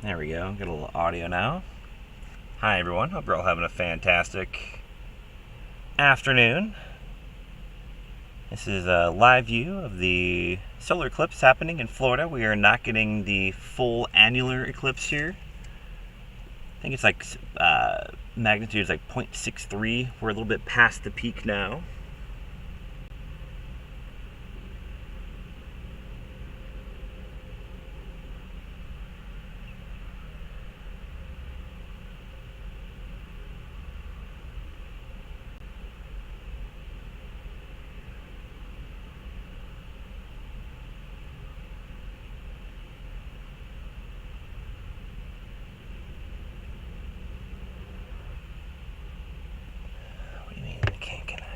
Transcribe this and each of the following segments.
There we go. Get a little audio now. Hi, everyone. Hope you're all having a fantastic afternoon. This is a live view of the solar eclipse happening in Florida. We are not getting the full annular eclipse here. I think it's like magnitude is like 0.63. We're a little bit past the peak now. What do you mean it can't connect?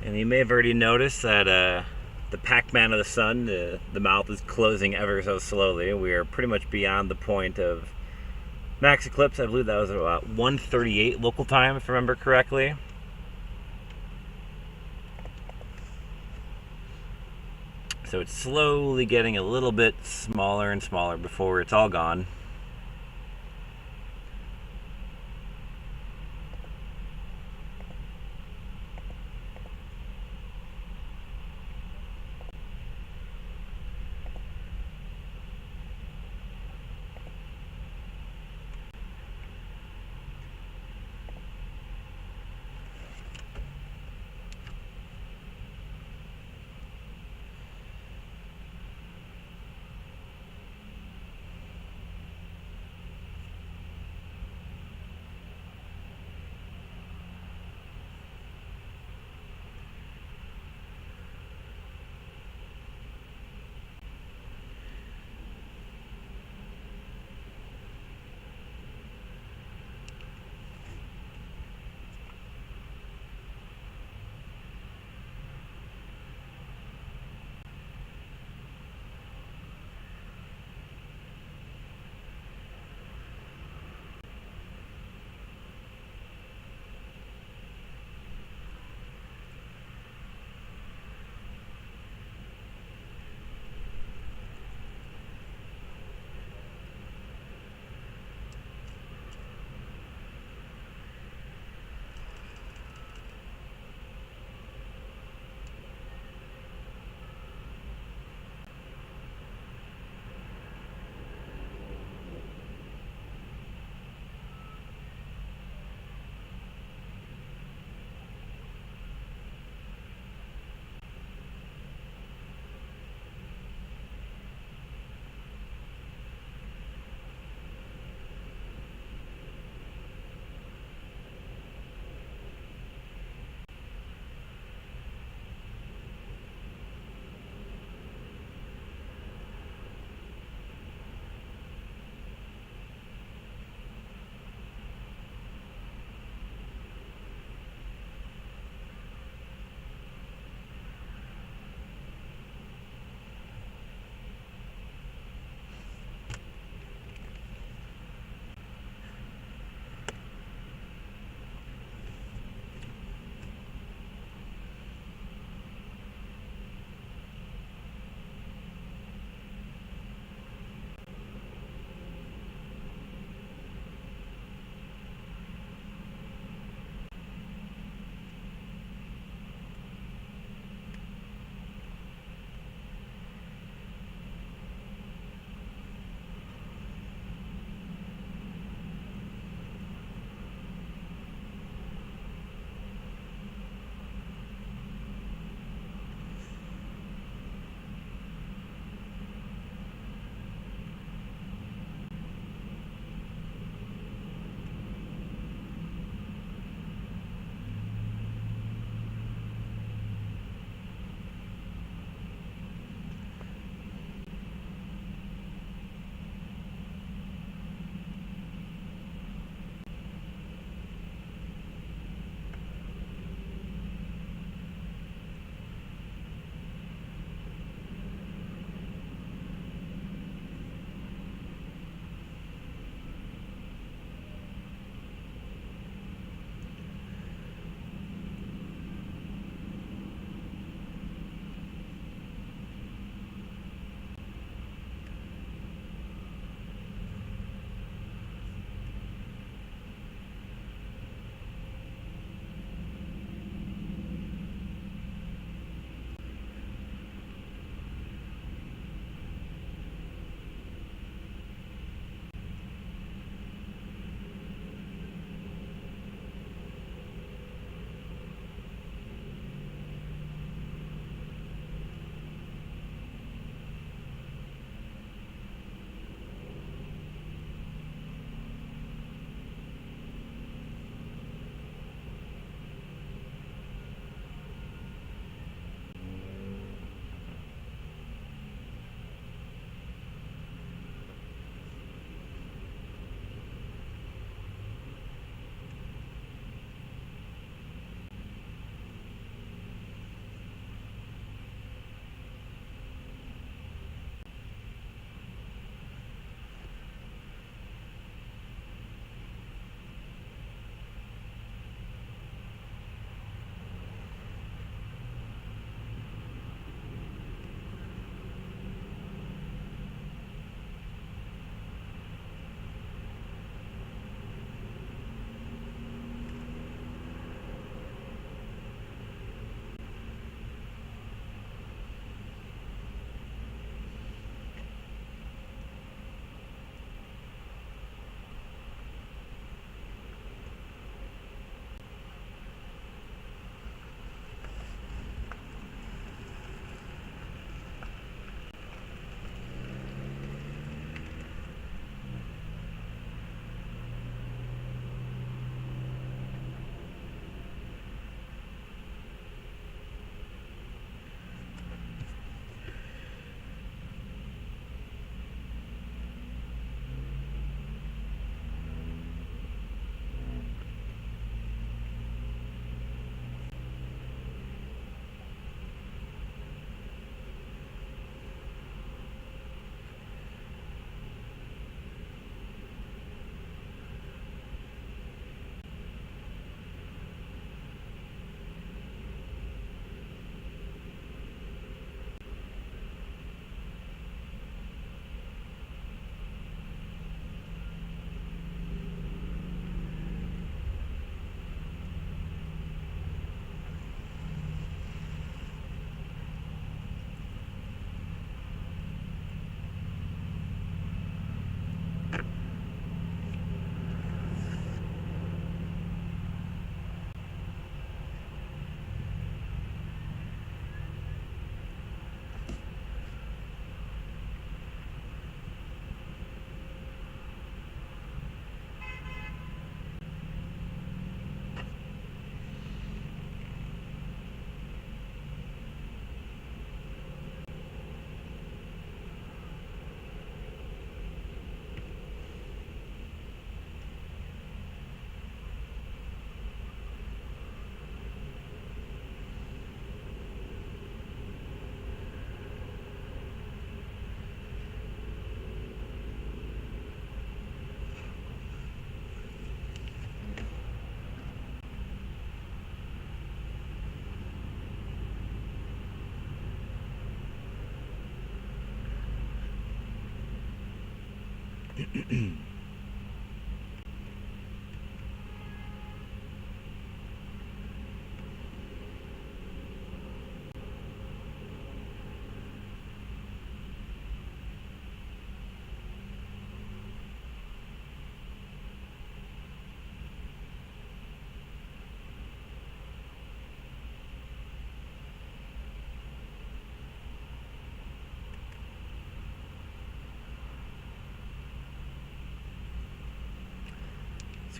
And you may have already noticed that the Pac-Man of the sun, the mouth is closing ever so slowly. We are pretty much beyond the point of max eclipse. I believe that was about 1:38 local time, if I remember correctly. So it's slowly getting a little bit smaller and smaller before it's all gone.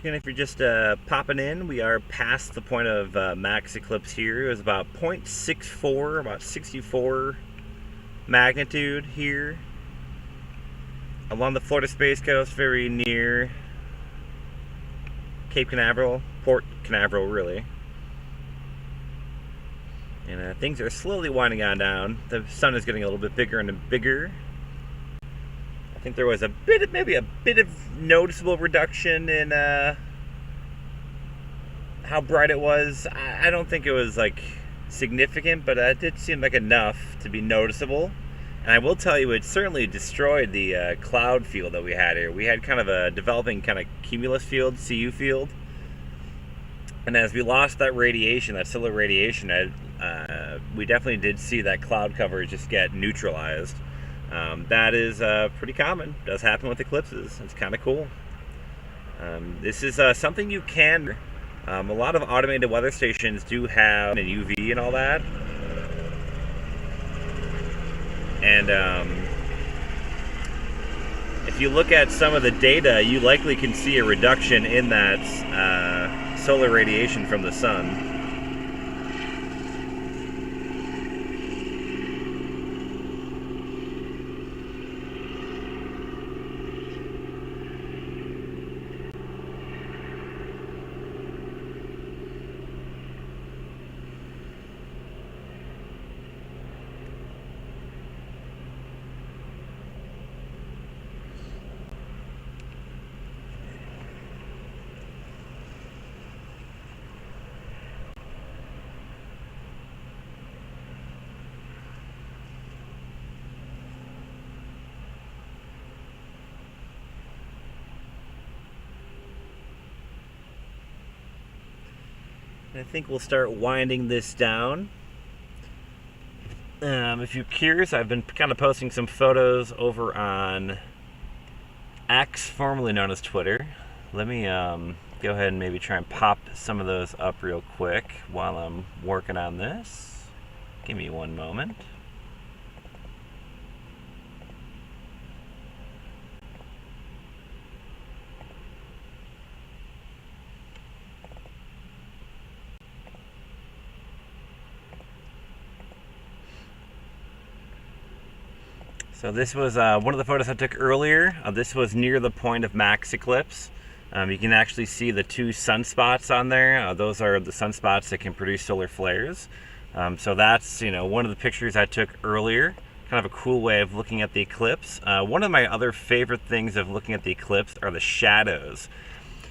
Again, if you're just popping in, we are past the point of max eclipse here. It was about 0.64, about 64 magnitude here along the Florida Space Coast, very near Cape Canaveral, Port Canaveral, really. And things are slowly winding on down. The sun is getting a little bit bigger and bigger. I think there was maybe a bit of noticeable reduction in how bright it was. I don't think it was like significant, but it did seem like enough to be noticeable. And I will tell you, it certainly destroyed the cloud field that we had here. We had kind of a developing kind of cumulus field, CU field. And as we lost that radiation, that solar radiation, we definitely did see that cloud cover just get neutralized. That is pretty common. It does happen with eclipses. It's kind of cool. This is something you can. A lot of automated weather stations do have an UV and all that. And if you look at some of the data, you likely can see a reduction in that solar radiation from the sun. I think we'll start winding this down. If you're curious, I've been kind of posting some photos over on X, formerly known as Twitter. Let me go ahead and maybe try and pop some of those up real quick while I'm working on this. Give me one moment. So this was one of the photos I took earlier. This was near the point of max eclipse. You can actually see the two sunspots on there. Those are the sunspots that can produce solar flares. So that's one of the pictures I took earlier. Kind of a cool way of looking at the eclipse. One of my other favorite things of looking at the eclipse are the shadows.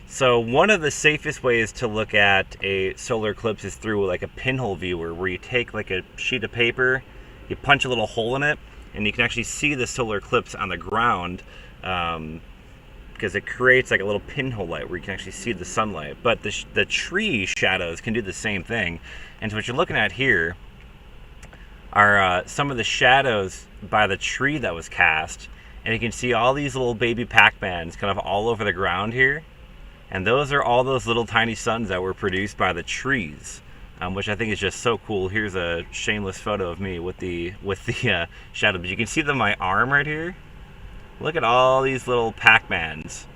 So one of the safest ways to look at a solar eclipse is through like a pinhole viewer, where you take like a sheet of paper, you punch a little hole in it, and you can actually see the solar eclipse on the ground, because it creates like a little pinhole light where you can actually see the sunlight. But the tree shadows can do the same thing. And so what you're looking at here are some of the shadows by the tree that was cast. And you can see all these little baby Pac-Mans kind of all over the ground here. And those are all those little tiny suns that were produced by the trees. Which I think is just so cool. Here's a shameless photo of me with the shadow. But you can see my arm right here. Look at all these little Pac-Mans.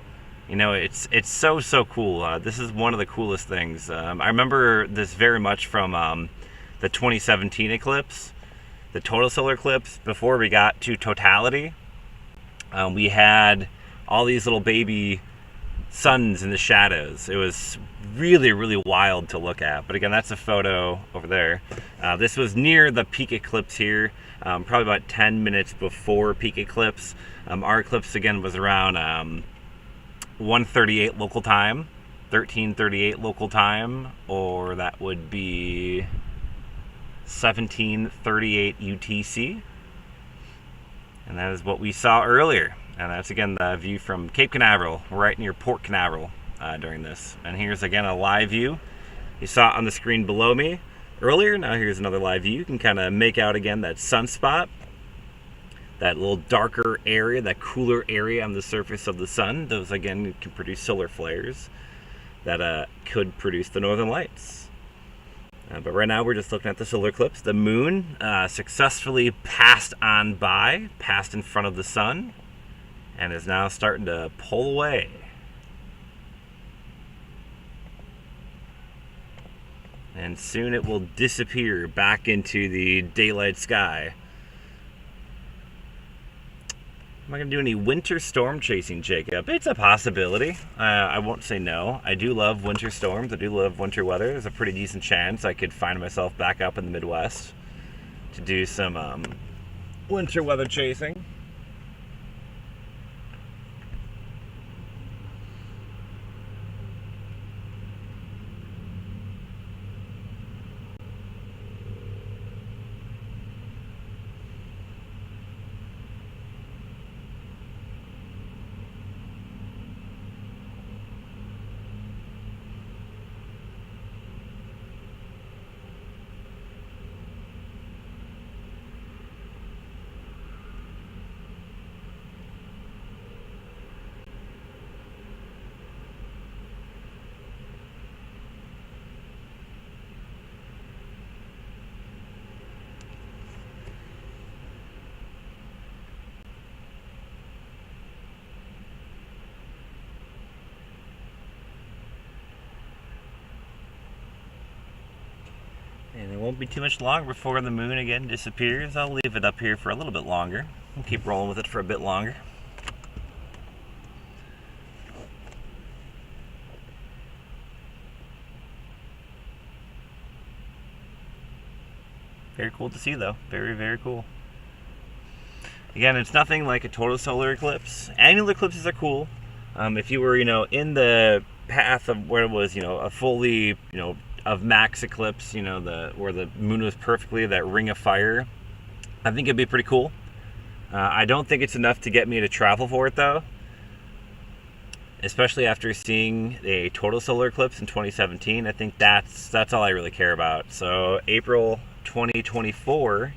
It's so cool. This is one of the coolest things. I remember this very much from the 2017 eclipse, the total solar eclipse. Before we got to totality, we had all these little baby suns in the shadows. It was really, really wild to look at. But again, that's a photo over there. This was near the peak eclipse here, probably about 10 minutes before peak eclipse. Our eclipse again was around 1:38 local time, 13:38 local time, or that would be 17:38 UTC. And that is what we saw earlier. And that's again the view from Cape Canaveral, right near Port Canaveral during this. And here's again a live view. You saw it on the screen below me earlier. Now here's another live view. You can kind of make out again that sunspot, that little darker area, that cooler area on the surface of the sun. Those again can produce solar flares that could produce the northern lights. But right now we're just looking at the solar eclipse. The moon successfully passed in front of the sun, and is now starting to pull away. And soon it will disappear back into the daylight sky. Am I going to do any winter storm chasing, Jacob? It's a possibility. I won't say no. I do love winter storms. I do love winter weather. There's a pretty decent chance I could find myself back up in the Midwest to do some winter weather chasing. And it won't be too much longer before the moon again disappears. I'll leave it up here for a little bit longer. We'll keep rolling with it for a bit longer. Very cool to see though. Very, very cool. Again, it's nothing like a total solar eclipse. Annual eclipses are cool. If you were, in the path of where it was, a fully, of max eclipse, where the moon was perfectly that ring of fire, I think it'd be pretty cool. I don't think it's enough to get me to travel for it though, especially after seeing a total solar eclipse in 2017. I think that's all I really care about. So April 2024,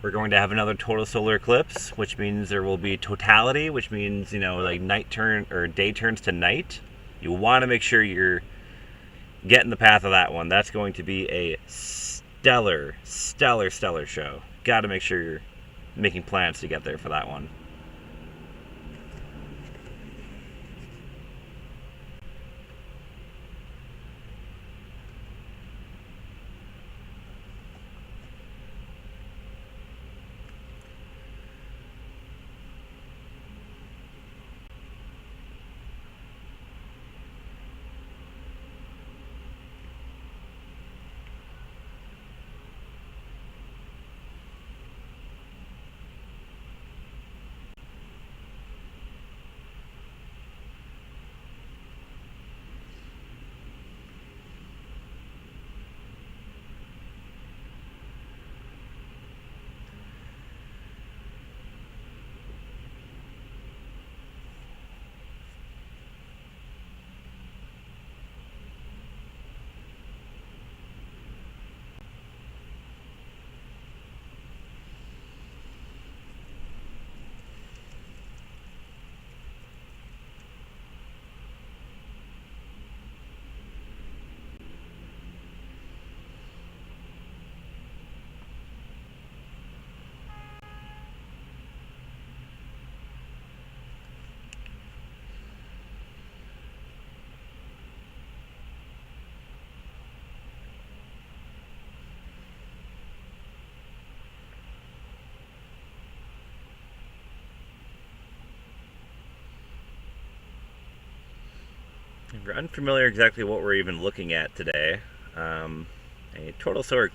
we're going to have another total solar eclipse, which means there will be totality, which means like night turn or day turns to night. You want to make sure you're get in the path of that one. That's going to be a stellar show. Got to make sure you're making plans to get there for that one. If you're unfamiliar exactly what we're even looking at today, a total solar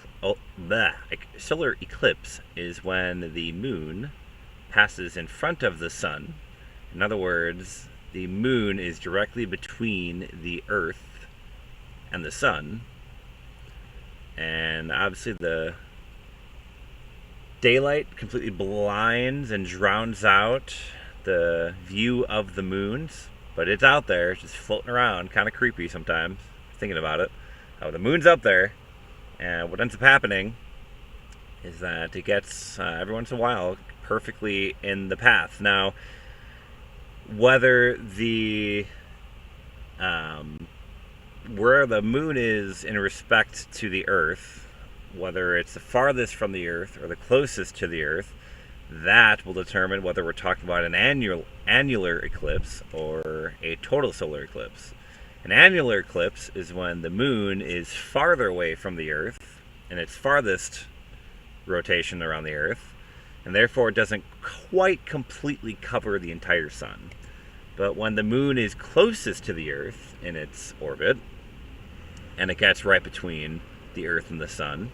eclipse is when the moon passes in front of the sun. In other words, the moon is directly between the Earth and the sun, and obviously the daylight completely blinds and drowns out the view of the moons, but it's out there, just floating around, kind of creepy sometimes, thinking about it. The moon's up there, and what ends up happening is that it gets, every once in a while, perfectly in the path. Now, whether the where the moon is in respect to the Earth, whether it's the farthest from the Earth or the closest to the Earth, that will determine whether we're talking about an annular eclipse or a total solar eclipse. An annular eclipse is when the moon is farther away from the Earth in its farthest rotation around the Earth, and therefore it doesn't quite completely cover the entire sun. But when the moon is closest to the Earth in its orbit, and it gets right between the Earth and the sun,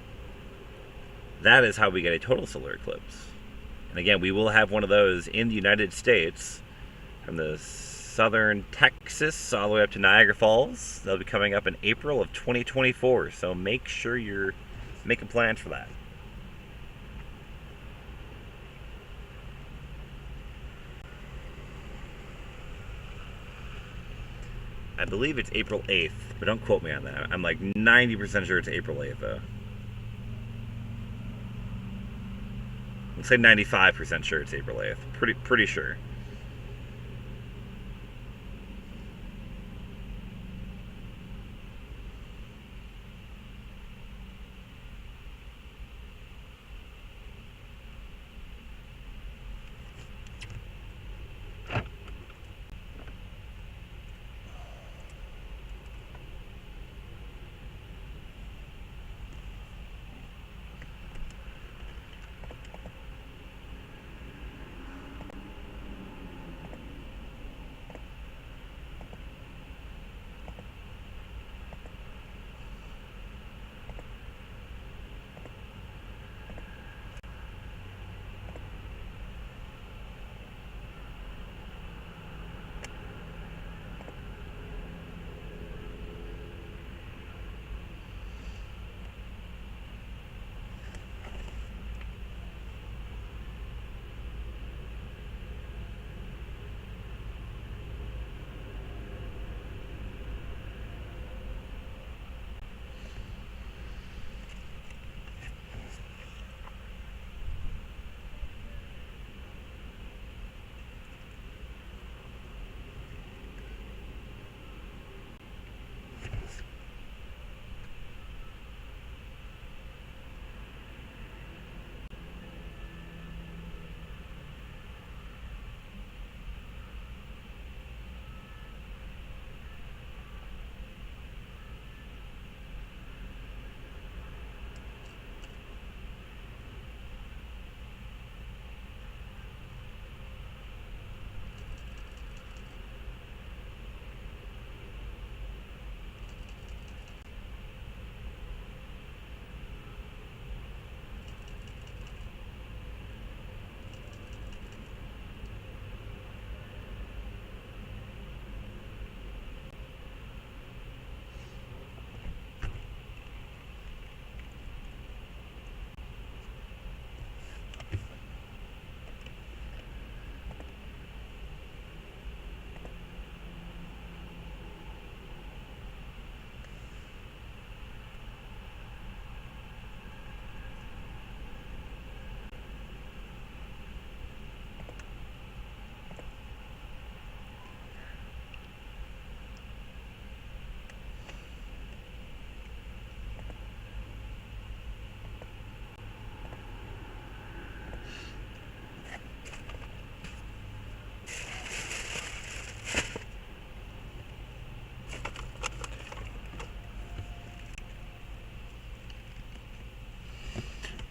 that is how we get a total solar eclipse. And again, we will have one of those in the United States, from the southern Texas all the way up to Niagara Falls. They'll be coming up in April of 2024, so make sure you're making plans for that. I believe it's April 8th, but don't quote me on that. I'm like 90% sure it's April 8th, though. Let's say 95% sure it's April 8th. Pretty sure.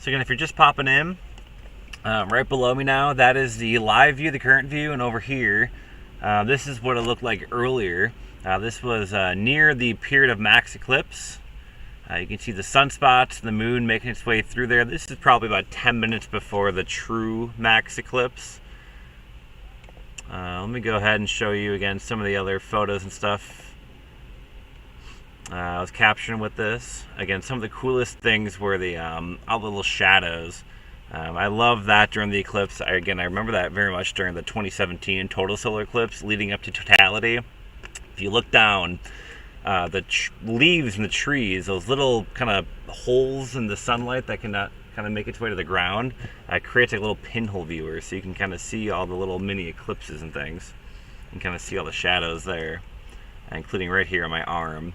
So again, if you're just popping in, right below me now, that is the live view, the current view, and over here, this is what it looked like earlier. This was near the period of max eclipse. You can see the sunspots, the moon making its way through there. This is probably about 10 minutes before the true max eclipse. Let me go ahead and show you again some of the other photos and stuff I was capturing with this. Again, some of the coolest things were the all the little shadows I love that during the eclipse. I remember that very much during the 2017 total solar eclipse leading up to totality. If you look down, the leaves in the trees, those little kind of holes in the sunlight that cannot kind of make its way to the ground, creates a little pinhole viewer, so you can kind of see all the little mini eclipses and things, and kind of see all the shadows there, including right here on my arm.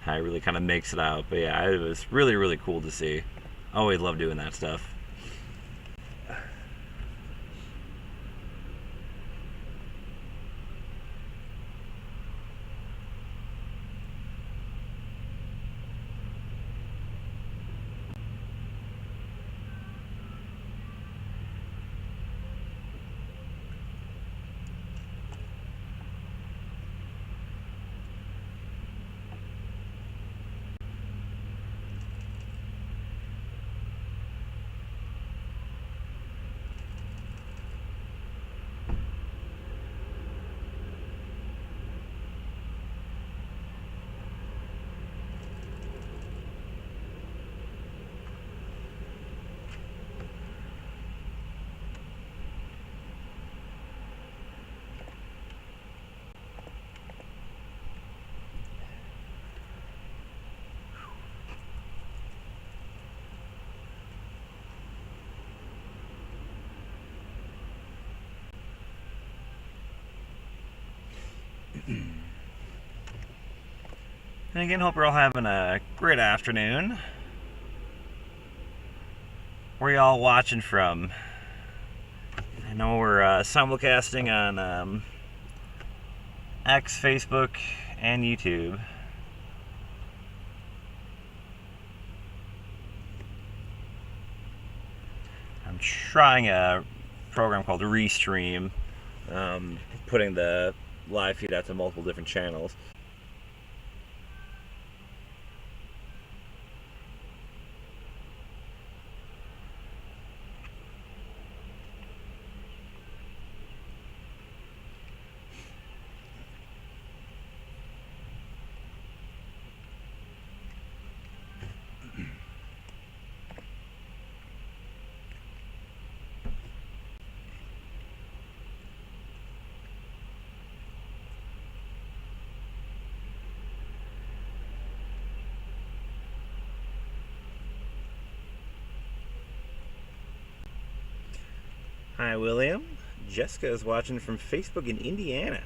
It really kind of makes it out. But yeah, it was really, really cool to see. Always love doing that stuff. And again, hope you're all having a great afternoon. Where are y'all watching from? I know we're simulcasting on X, Facebook, and YouTube. I'm trying a program called Restream, putting the live feed out to multiple different channels. Hi, William. Jessica is watching from Facebook in Indiana.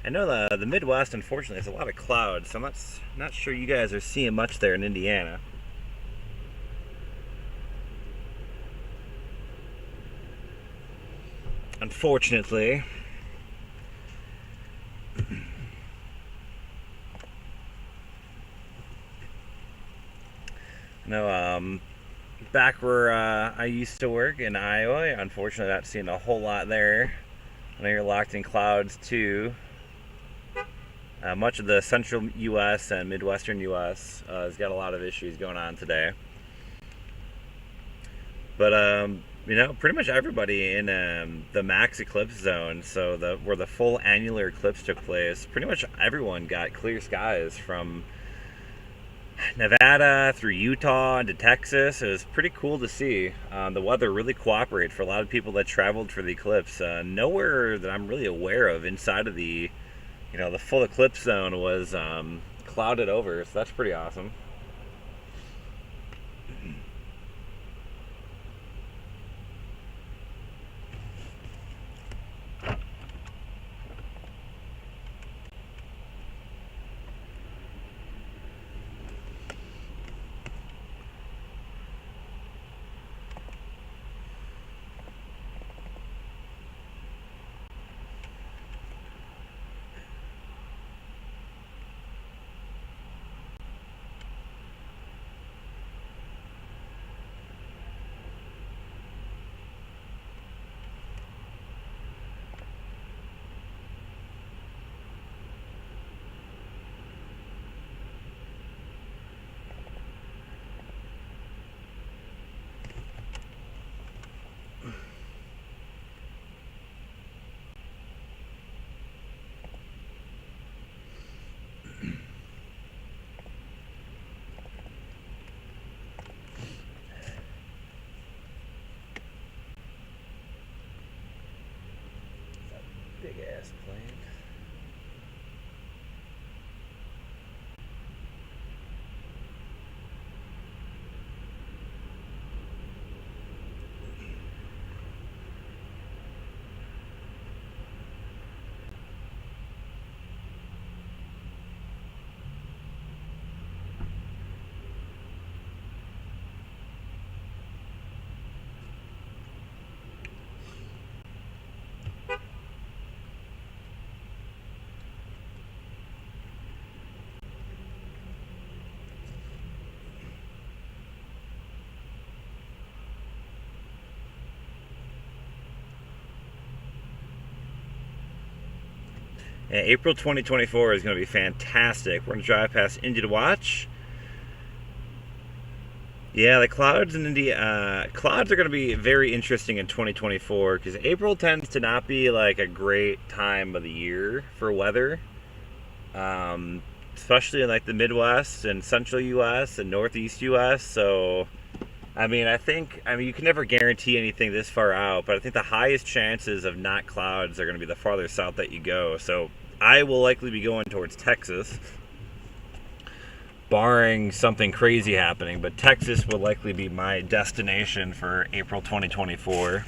I know the Midwest, unfortunately, has a lot of clouds, so I'm not sure you guys are seeing much there in Indiana. Unfortunately. No, back where I used to work in Iowa, unfortunately, not seeing a whole lot there. I know you're locked in clouds too. Much of the central U.S. and midwestern U.S. Has got a lot of issues going on today. But pretty much everybody in the max eclipse zone, so where the full annular eclipse took place, pretty much everyone got clear skies from Nevada through Utah into Texas. It was pretty cool to see. The weather really cooperated for a lot of people that traveled for the eclipse. Nowhere that I'm really aware of inside of the full eclipse zone was clouded over, so that's pretty awesome. Press play. Yeah, April 2024 is going to be fantastic. We're going to drive past Indy to watch. Yeah, the clouds in India, clouds are going to be very interesting in 2024 because April tends to not be like a great time of the year for weather, especially in like the Midwest and Central U.S. and Northeast U.S. So, I mean, you can never guarantee anything this far out, but I think the highest chances of not clouds are going to be the farther south that you go. So, I will likely be going towards Texas, barring something crazy happening, but Texas will likely be my destination for April 2024.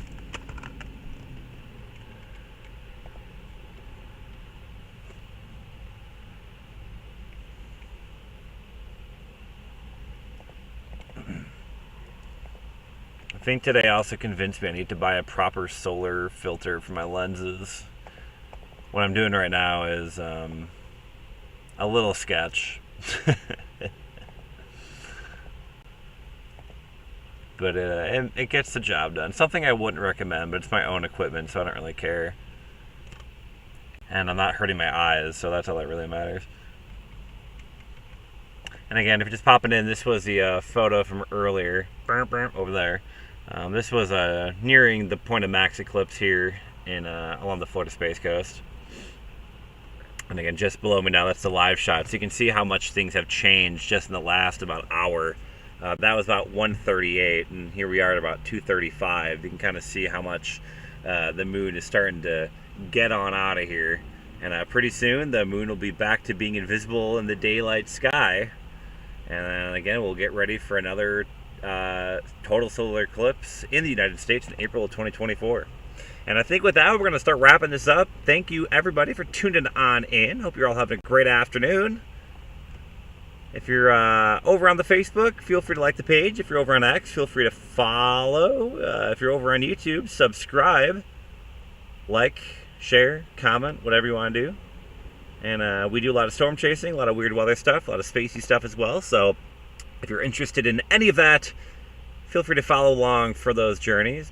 I think today also convinced me I need to buy a proper solar filter for my lenses. What I'm doing right now is a little sketch. But it gets the job done. Something I wouldn't recommend, but it's my own equipment, so I don't really care. And I'm not hurting my eyes, so that's all that really matters. And again, if you're just popping in, this was the photo from earlier, over there. This was nearing the point of max eclipse here along the Florida Space Coast. And again, just below me now, that's the live shot. So you can see how much things have changed just in the last about hour. That was about 1:38, and here we are at about 2:35. You can kind of see how much the moon is starting to get on out of here. And pretty soon, the moon will be back to being invisible in the daylight sky. And then again, we'll get ready for another total solar eclipse in the United States in April of 2024. And I think with that, we're going to start wrapping this up. Thank you, everybody, for tuning on in. Hope you're all having a great afternoon. If you're over on the Facebook, feel free to like the page. If you're over on X, feel free to follow. If you're over on YouTube, subscribe, like, share, comment, whatever you want to do. And we do a lot of storm chasing, a lot of weird weather stuff, a lot of spacey stuff as well. So if you're interested in any of that, feel free to follow along for those journeys.